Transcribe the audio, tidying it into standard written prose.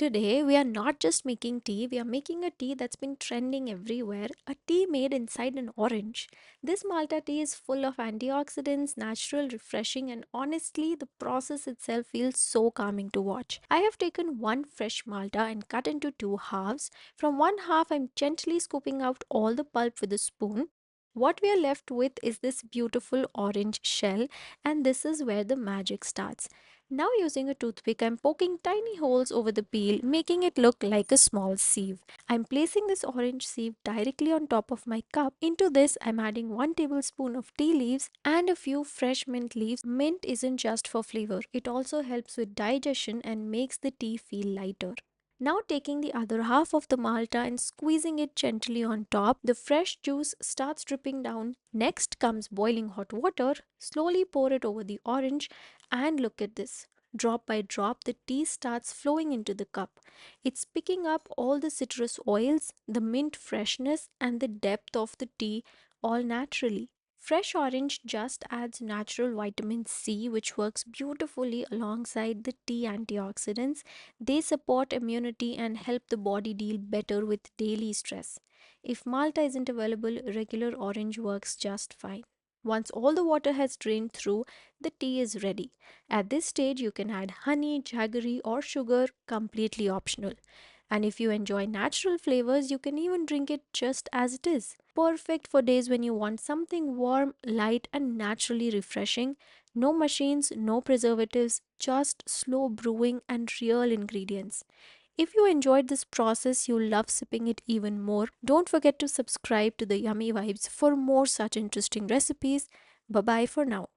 Today, we are not just making tea, we are making a tea that's been trending everywhere, a tea made inside an orange. This Malta tea is full of antioxidants, natural, refreshing, and honestly, the process itself feels so calming to watch. I have taken one fresh Malta and cut into two halves. From one half, I'm gently scooping out all the pulp with a spoon. What we are left with is this beautiful orange shell, and this is where the magic starts. Now using a toothpick, I'm poking tiny holes over the peel, making it look like a small sieve. I'm placing this orange sieve directly on top of my cup. Into this, I'm adding 1 tablespoon of tea leaves and a few fresh mint leaves. Mint isn't just for flavor, it also helps with digestion and makes the tea feel lighter. Now taking the other half of the malta and squeezing it gently on top, the fresh juice starts dripping down. Next comes boiling hot water. Slowly pour it over the orange and look at this. Drop by drop, the tea starts flowing into the cup. It's picking up all the citrus oils, the mint freshness, and the depth of the tea all naturally. Fresh orange just adds natural vitamin C, which works beautifully alongside the tea antioxidants. They support immunity and help the body deal better with daily stress. If Malta isn't available, regular orange works just fine. Once all the water has drained through, the tea is ready. At this stage, you can add honey, jaggery, or sugar, completely optional. And if you enjoy natural flavors, you can even drink it just as it is. Perfect for days when you want something warm, light, and naturally refreshing. No machines, no preservatives, just slow brewing and real ingredients. If you enjoyed this process, you'll love sipping it even more. Don't forget to subscribe to the Yummy Vibes for more such interesting recipes. Bye bye for now.